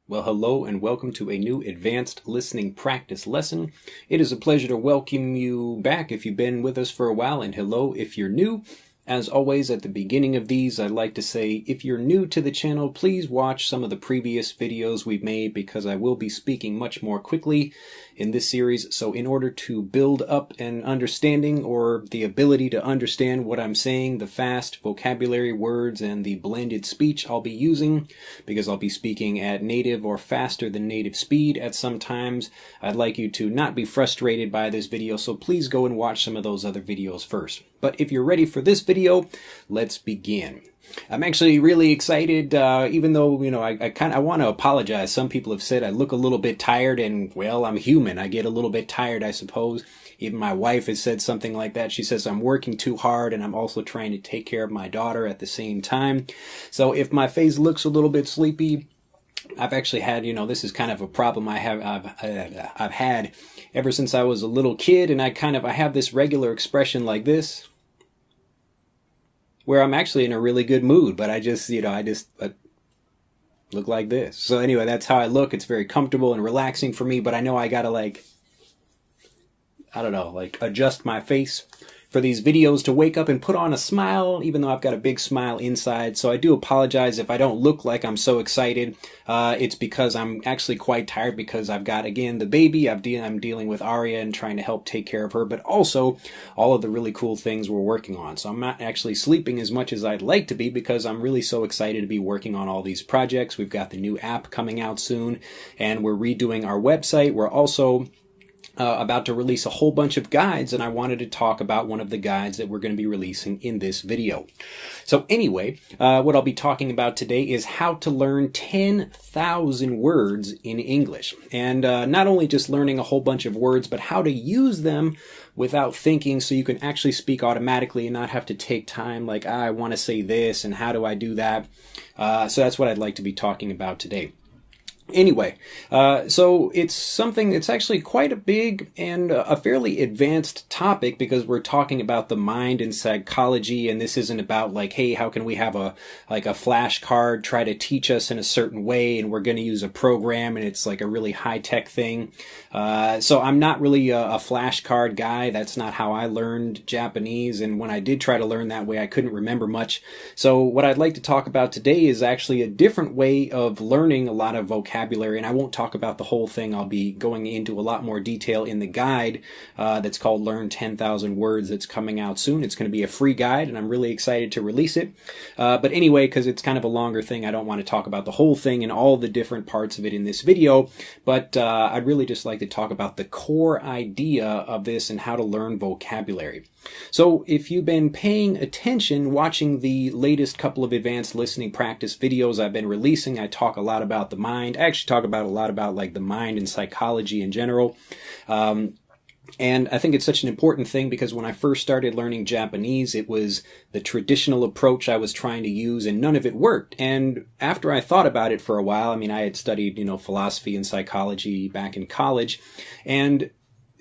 Well, hello and welcome to a new advanced listening practice lesson. It is a pleasure to welcome you back if you've been with us for a while, and hello if you're new. As always, at the beginning of these, I'd like to say if you're new to the channel, please watch some of the previous videos we've made because I will be speaking much more quickly in this series. So in order to build up an understanding or the ability to understand what I'm saying, the fast vocabulary words and the blended speech I'll be using, because I'll be speaking at native or faster than native speed at some times, I'd like you to not be frustrated by this video, so please go and watch some of those other videos first. But if you're ready for this video, let's begin. I'm actually really excited, even though, I want to apologize. Some people have said I look a little bit tired, and, well, I'm human. I get a little bit tired, I suppose. Even my wife has said something like that. She says I'm working too hard, and I'm also trying to take care of my daughter at the same time. So if my face looks a little bit sleepy, I've actually had, this is kind of a problem I've had ever since I was a little kid, and I have this regular expression like this, where I'm actually in a really good mood, but I look like this. So anyway, that's how I look. It's very comfortable and relaxing for me, but I know I gotta adjust my face for these videos to wake up and put on a smile, even though I've got a big smile inside. So I do apologize if I don't look like I'm so excited. It's because I'm actually quite tired because I've got, again, the baby. I'm dealing with Aria and trying to help take care of her, but also all of the really cool things we're working on. So I'm not actually sleeping as much as I'd like to be because I'm really so excited to be working on all these projects. We've got the new app coming out soon, and we're redoing our website. We're also about to release a whole bunch of guides, and I wanted to talk about one of the guides that we're going to be releasing in this video. So anyway, what I'll be talking about today is how to learn 10,000 words in English. And not only just learning a whole bunch of words, but how to use them without thinking so you can actually speak automatically and not have to take time like, I want to say this and how do I do that? So that's what I'd like to be talking about today. Anyway, so it's actually quite a big and a fairly advanced topic because we're talking about the mind and psychology, and this isn't about like, hey, how can we have a flashcard try to teach us in a certain way, and we're going to use a program, and it's like a really high-tech thing. So I'm not really a flashcard guy. That's not how I learned Japanese, and when I did try to learn that way, I couldn't remember much. So what I'd like to talk about today is actually a different way of learning a lot of vocabulary, and I won't talk about the whole thing. I'll be going into a lot more detail in the guide that's called Learn 10,000 Words that's coming out soon. It's going to be a free guide, and I'm really excited to release it. But anyway, because it's kind of a longer thing, I don't want to talk about the whole thing and all the different parts of it in this video, but I'd really just like to talk about the core idea of this and how to learn vocabulary. So if you've been paying attention, watching the latest couple of advanced listening practice videos I've been releasing, I talk a lot about the mind. I actually talk about a lot about like the mind and psychology in general. And I think it's such an important thing because when I first started learning Japanese, it was the traditional approach I was trying to use, and none of it worked. And after I thought about it for a while, I had studied, philosophy and psychology back in college, and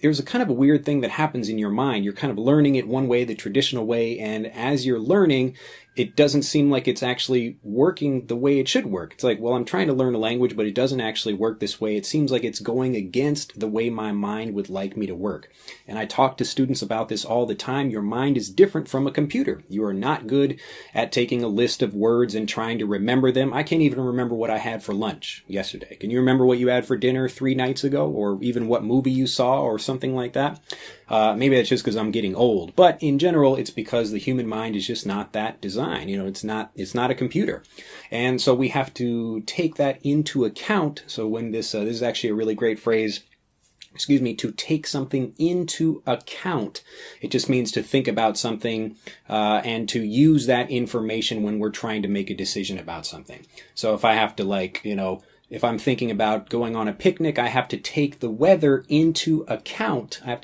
there's a kind of a weird thing that happens in your mind. You're kind of learning it one way, the traditional way, and as you're learning, it doesn't seem like it's actually working the way it should work. It's like, well, I'm trying to learn a language, but it doesn't actually work this way. It seems like it's going against the way my mind would like me to work. And I talk to students about this all the time. Your mind is different from a computer. You are not good at taking a list of words and trying to remember them. I can't even remember what I had for lunch yesterday. Can you remember what you had for dinner 3 nights ago, or even what movie you saw or something like that? Maybe that's just because I'm getting old, but in general, it's because the human mind is just not that designed. It's not a computer. And so we have to take that into account. So when this is actually a really great phrase, to take something into account. It just means to think about something and to use that information when we're trying to make a decision about something. So if I have to if I'm thinking about going on a picnic, I have to take the weather into account. It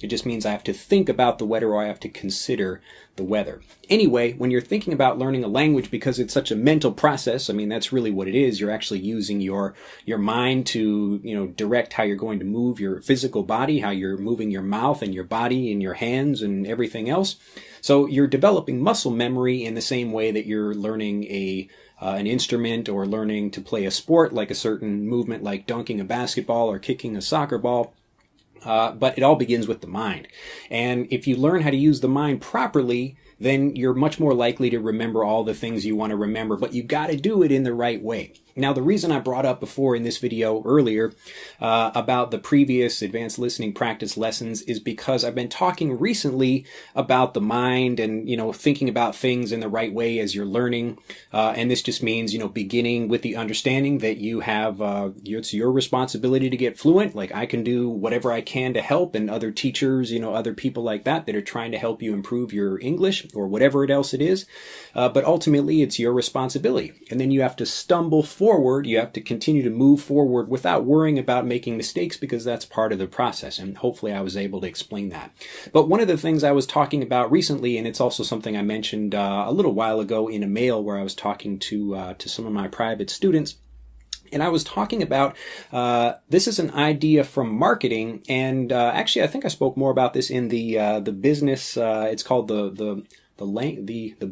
just means I have to think about the weather, or I have to consider the weather. Anyway, when you're thinking about learning a language, because it's such a mental process, I mean, that's really what it is. You're actually using your mind to, direct how you're going to move your physical body, how you're moving your mouth and your body and your hands and everything else. So you're developing muscle memory in the same way that you're learning an instrument or learning to play a sport, like a certain movement like dunking a basketball or kicking a soccer ball. But it all begins with the mind. And if you learn how to use the mind properly, then you're much more likely to remember all the things you want to remember, but you got to do it in the right way. Now, the reason I brought up before in this video earlier about the previous advanced listening practice lessons is because I've been talking recently about the mind and, thinking about things in the right way as you're learning. And this just means, beginning with the understanding that you have, it's your responsibility to get fluent. Like I can do whatever I can to help, and other teachers, other people like that are trying to help you improve your English or whatever else it is. But ultimately, it's your responsibility. And then you have to stumble forward. You have to continue to move forward without worrying about making mistakes, because that's part of the process. And hopefully I was able to explain that. But one of the things I was talking about recently, and it's also something I mentioned a little while ago in a mail where I was talking to some of my private students, and I was talking about, this is an idea from marketing, and actually I think I spoke more about this in the business, it's called the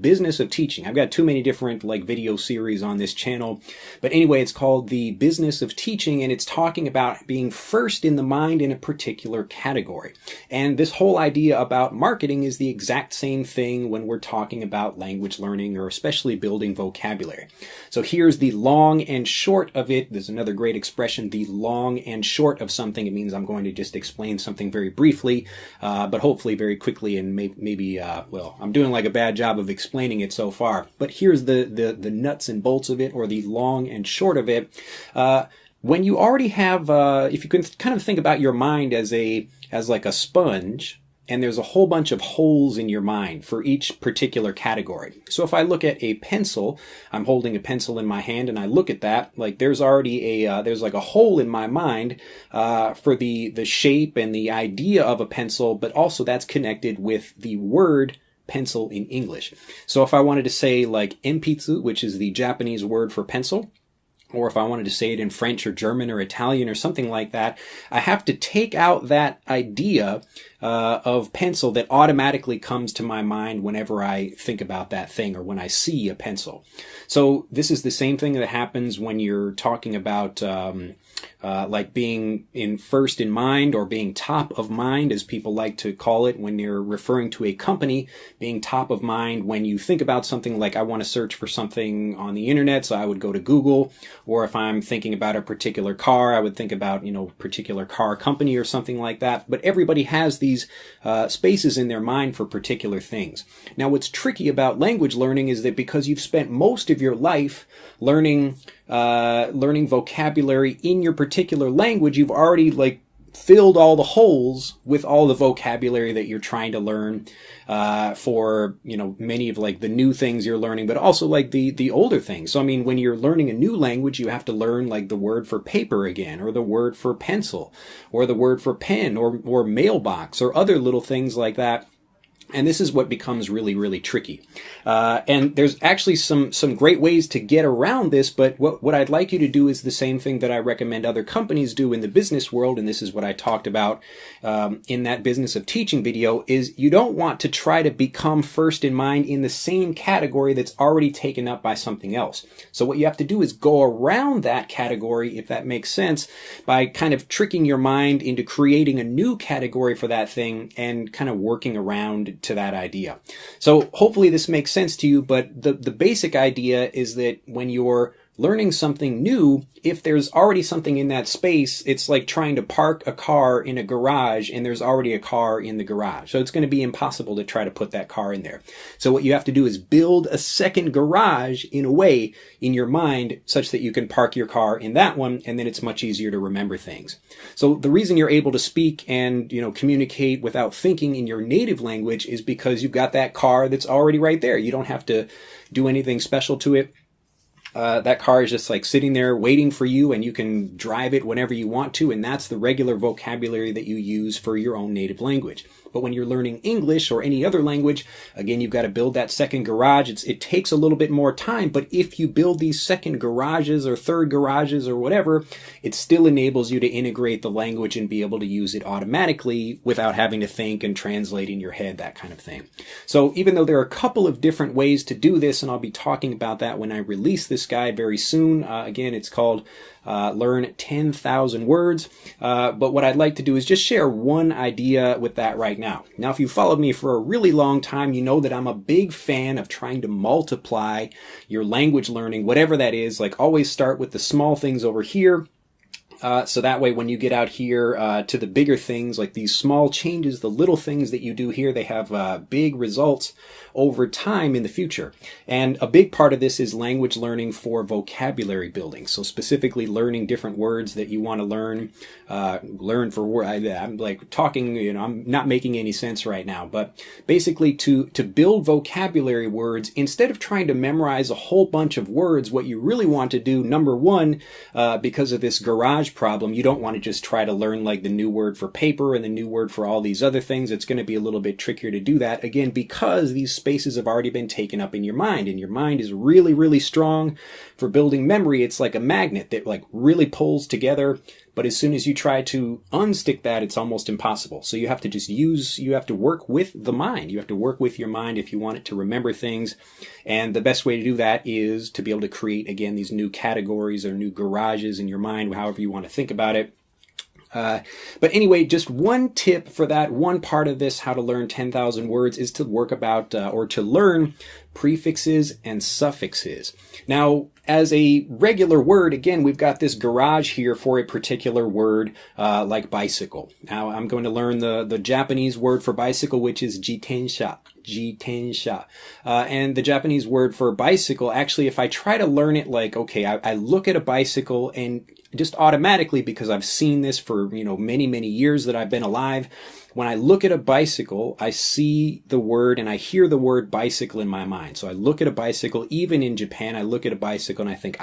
business of teaching. I've got too many different video series on this channel. But anyway, it's called the business of teaching, and it's talking about being first in the mind in a particular category. And this whole idea about marketing is the exact same thing when we're talking about language learning, or especially building vocabulary. So here's the long and short of it. There's another great expression, the long and short of something. It means I'm going to just explain something very briefly, but hopefully very quickly, and maybe I'm doing like a bad job of explaining it so far. But here's the nuts and bolts of it, or the long and short of it. When you already have, if you can kind of think about your mind as like a sponge, and there's a whole bunch of holes in your mind for each particular category. So if I look at a pencil, I'm holding a pencil in my hand, and I look at that, like there's already there's like a hole in my mind for the shape and the idea of a pencil, but also that's connected with the word pencil in English. So if I wanted to say like enpitsu, which is the Japanese word for pencil, or if I wanted to say it in French or German or Italian or something like that, I have to take out that idea of pencil that automatically comes to my mind whenever I think about that thing, or when I see a pencil. So this is the same thing that happens when you're talking about like being first in mind, or being top of mind, as people like to call it when you're referring to a company, being top of mind when you think about something. Like I want to search for something on the internet, so I would go to Google. Or if I'm thinking about a particular car, I would think about, particular car company or something like that. But everybody has these spaces in their mind for particular things. Now, what's tricky about language learning is that because you've spent most of your life learning vocabulary in your particular language, you've already filled all the holes with all the vocabulary that you're trying to learn for many of the new things you're learning, but also the older things. So I mean, when you're learning a new language, you have to learn the word for paper again, or the word for pencil, or the word for pen, or mailbox, or other little things like that. And this is what becomes really, really tricky. And there's actually some great ways to get around this, but what I'd like you to do is the same thing that I recommend other companies do in the business world, and this is what I talked about in that business of teaching video, is you don't want to try to become first in mind in the same category that's already taken up by something else. So what you have to do is go around that category, if that makes sense, by kind of tricking your mind into creating a new category for that thing and kind of working around to that idea. So hopefully this makes sense to you, but the basic idea is that when you're learning something new, if there's already something in that space, it's like trying to park a car in a garage and there's already a car in the garage. So it's going to be impossible to try to put that car in there. So what you have to do is build a second garage in a way in your mind such that you can park your car in that one, and then it's much easier to remember things. So the reason you're able to speak and communicate without thinking in your native language is because you've got that car that's already right there. You don't have to do anything special to it. That car is just sitting there waiting for you, and you can drive it whenever you want to, and that's the regular vocabulary that you use for your own native language. But when you're learning English or any other language, again, you've got to build that second garage. It takes a little bit more time, but if you build these second garages or third garages or whatever, it still enables you to integrate the language and be able to use it automatically without having to think and translate in your head, that kind of thing. So even though there are a couple of different ways to do this, and I'll be talking about that when I release this guide very soon. Again, it's called Learn 10,000 Words. But what I'd like to do is just share one idea with that right now. Now, if you've followed me for a really long time, you know that I'm a big fan of trying to multiply your language learning, whatever that is. Like, always start with the small things over here. So that way, when you get out here to the bigger things, like these small changes, the little things that you do here, they have big results over time in the future. And a big part of this is language learning for vocabulary building. So specifically learning different words that you want to learn for words. I'm like talking, I'm not making any sense right now, but basically to build vocabulary words, instead of trying to memorize a whole bunch of words, what you really want to do, number one, because of this garage problem, you don't want to just try to learn like the new word for paper and the new word for all these other things. It's going to be a little bit trickier to do that, again, because these spaces have already been taken up in your mind, and your mind is really, really strong for building memory. It's like a magnet that like really pulls together, but as soon as you try to unstick that, it's almost impossible. So you have to just you have to work with the mind. You have to work with your mind if you want it to remember things. And the best way to do that is to be able to create, again, these new categories or new garages in your mind, however you want to think about it. But anyway, just one tip for that one part of this, how to learn 10,000 words, is to work about or to learn prefixes and suffixes. Now, as a regular word, again, we've got this garage here for a particular word, like bicycle. Now, I'm going to learn the Japanese word for bicycle, which is jitensha. And the Japanese word for bicycle, actually, if I try to learn it like, okay, I look at a bicycle and just automatically, because I've seen this for, many, many years that I've been alive, when I look at a bicycle, I see the word and I hear the word bicycle in my mind. So I look at a bicycle, even in Japan, I look at a bicycle and I think,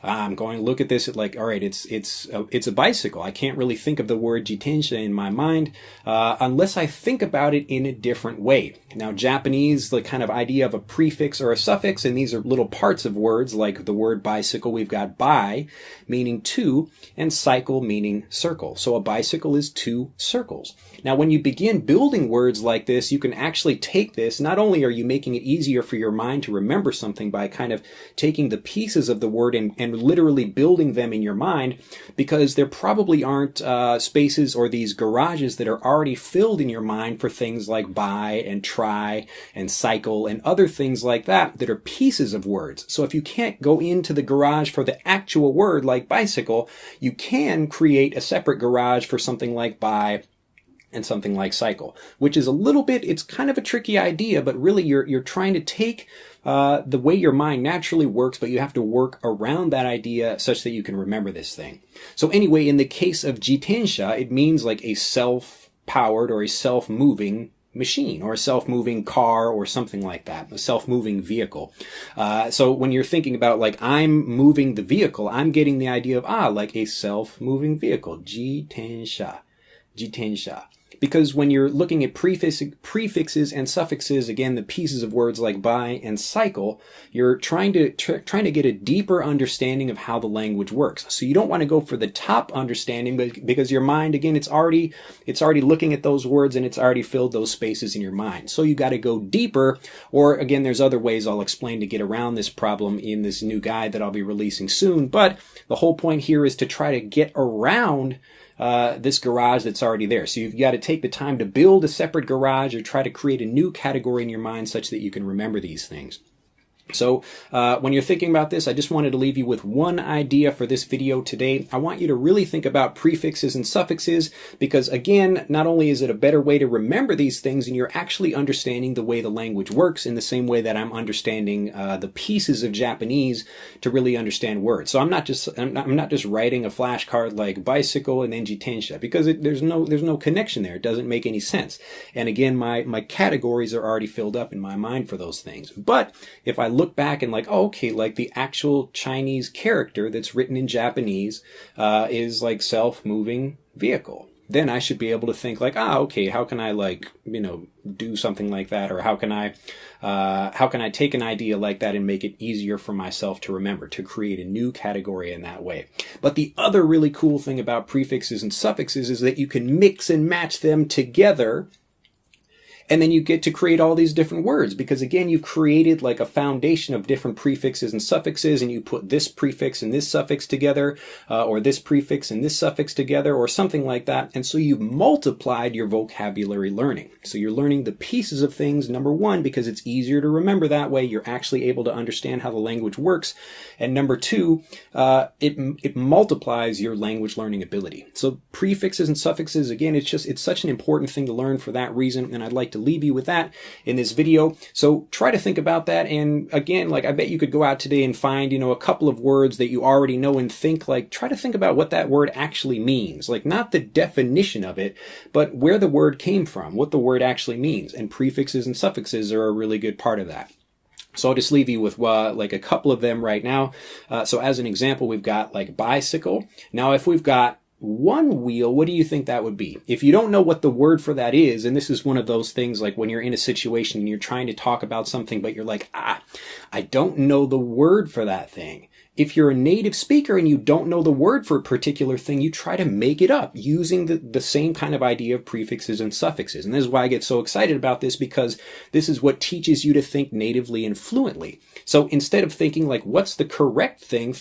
I'm going to look at this at like, all right, it's a bicycle. I can't really think of the word jitensha in my mind unless I think about it in a different way. Now, Japanese, the kind of idea of a prefix or a suffix, and these are little parts of words, like the word bicycle, we've got bi, meaning two, and cycle, meaning circle. So a bicycle is two circles. Now, when you begin building words like this, you can actually take this, not only are you making it easier for your mind to remember something by kind of taking the pieces of the word and literally building them in your mind, because there probably aren't spaces or these garages that are already filled in your mind for things like buy and try and cycle and other things like that are pieces of words. So if you can't go into the garage for the actual word like bicycle, you can create a separate garage for something like buy and something like cycle, which is a little bit, it's kind of a tricky idea, but really you're trying to take the way your mind naturally works, but you have to work around that idea such that you can remember this thing. So anyway, in the case of jitensha, it means like a self-powered or a self-moving machine or a self-moving car or something like that, a self-moving vehicle. So when you're thinking about like, I'm moving the vehicle, I'm getting the idea of, like a self-moving vehicle, jitensha. Because when you're looking at prefixes and suffixes, again, the pieces of words like buy and cycle, you're trying to get a deeper understanding of how the language works. So you don't want to go for the top understanding, but because your mind, again, it's already looking at those words and it's already filled those spaces in your mind. So you got to go deeper, or again, there's other ways I'll explain to get around this problem in this new guide that I'll be releasing soon. But the whole point here is to try to get around this garage that's already there. So you've got to take the time to build a separate garage or try to create a new category in your mind such that you can remember these things. So when you're thinking about this, I just wanted to leave you with one idea for this video today. I want you to really think about prefixes and suffixes because, again, not only is it a better way to remember these things, and you're actually understanding the way the language works in the same way that I'm understanding the pieces of Japanese to really understand words. So I'm not just writing a flashcard like bicycle and then jitensha, because there's no connection there. It doesn't make any sense. And again, my categories are already filled up in my mind for those things. But if I look back and like, oh, okay, like the actual Chinese character that's written in Japanese is like self-moving vehicle. then I should be able to think like, okay, how can I do something like that? Or how can I take an idea like that and make it easier for myself to remember, to create a new category in that way. But the other really cool thing about prefixes and suffixes is that you can mix and match them together, and then you get to create all these different words, because again, you've created like a foundation of different prefixes and suffixes, and you put this prefix and this suffix together, or this prefix and this suffix together, or something like that. And so you've multiplied your vocabulary learning. So you're learning the pieces of things, number one, because it's easier to remember that way. You're actually able to understand how the language works. And number two, it multiplies your language learning ability. So prefixes and suffixes, again, it's such an important thing to learn for that reason. And I'd like to leave you with that in this video. So try to think about that. And again, like, I bet you could go out today and find, a couple of words that you already know, and try to think about what that word actually means. Like, not the definition of it, but where the word came from, what the word actually means. And prefixes and suffixes are a really good part of that. So I'll just leave you with like a couple of them right now. So as an example, we've got like bicycle. Now, if we've got one wheel, what do you think that would be? If you don't know what the word for that is, and this is one of those things like when you're in a situation and you're trying to talk about something, but you're like, I don't know the word for that thing. If you're a native speaker and you don't know the word for a particular thing, you try to make it up using the same kind of idea of prefixes and suffixes. And this is why I get so excited about this, because this is what teaches you to think natively and fluently. So instead of thinking like, what's the correct thing,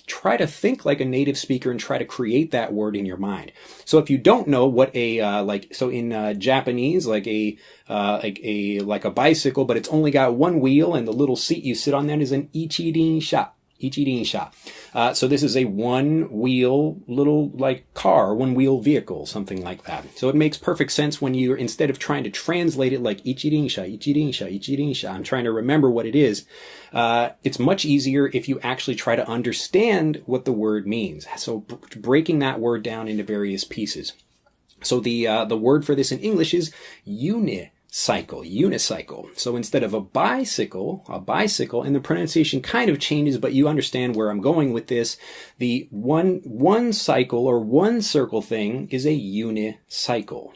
try to think like a native speaker and try to create that word in your mind. So if you don't know what in Japanese, like a bicycle, but it's only got one wheel and the little seat you sit on, that is an ichirinsha. So this is a one-wheel little like car, one-wheel vehicle, something like that. So it makes perfect sense when you're, instead of trying to translate it like ichirinsha, I'm trying to remember what it is. It's much easier if you actually try to understand what the word means. So breaking that word down into various pieces. So the word for this in English is unicycle. So instead of a bicycle, and the pronunciation kind of changes, but you understand where I'm going with this. The one cycle or one circle thing is a unicycle.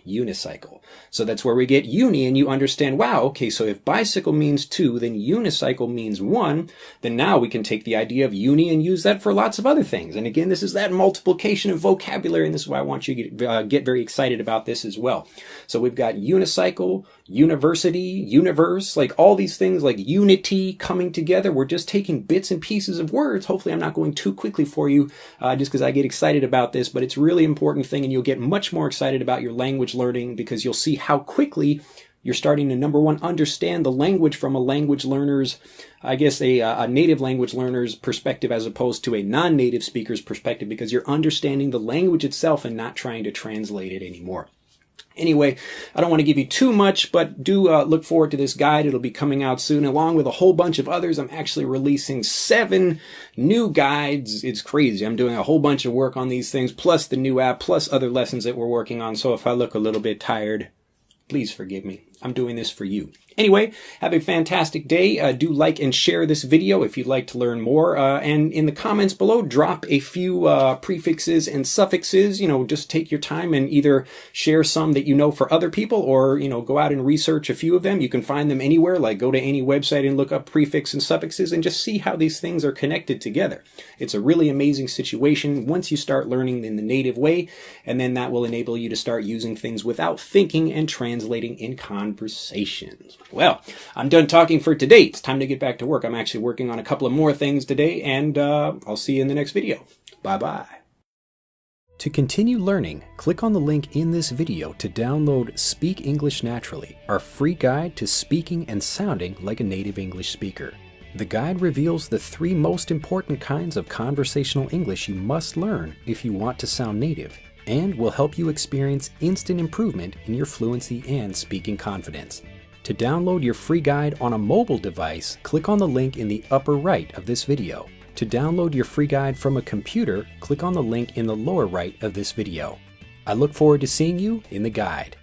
So that's where we get uni, and you understand, wow, okay, so if bicycle means two, then unicycle means one, then now we can take the idea of uni and use that for lots of other things. And again, this is that multiplication of vocabulary, and this is why I want you to get very excited about this as well. So we've got unicycle, university, universe, like all these things like unity coming together. We're just taking bits and pieces of words. Hopefully I'm not going too quickly for you, just because I get excited about this, but it's a really important thing, and you'll get much more excited about your language learning because you'll see how quickly you're starting to, number one, understand the language from a language learner's, I guess, a native language learner's perspective as opposed to a non-native speaker's perspective, because you're understanding the language itself and not trying to translate it anymore. Anyway, I don't want to give you too much, but do look forward to this guide. It'll be coming out soon, along with a whole bunch of others. I'm actually releasing 7 new guides. It's crazy. I'm doing a whole bunch of work on these things, plus the new app, plus other lessons that we're working on. So if I look a little bit tired, please forgive me. I'm doing this for you. Anyway, have a fantastic day. Do like and share this video if you'd like to learn more. And in the comments below, drop a few prefixes and suffixes. Just take your time and either share some that you know for other people, or, go out and research a few of them. You can find them anywhere, like go to any website and look up prefix and suffixes and just see how these things are connected together. It's a really amazing situation once you start learning in the native way, and then that will enable you to start using things without thinking and translating in conversations. Well, I'm done talking for today. It's time to get back to work. I'm actually working on a couple of more things today, and I'll see you in the next video. Bye-bye. To continue learning, click on the link in this video to download Speak English Naturally, our free guide to speaking and sounding like a native English speaker. The guide reveals the 3 most important kinds of conversational English you must learn if you want to sound native, and will help you experience instant improvement in your fluency and speaking confidence. To download your free guide on a mobile device, click on the link in the upper right of this video. To download your free guide from a computer, click on the link in the lower right of this video. I look forward to seeing you in the guide.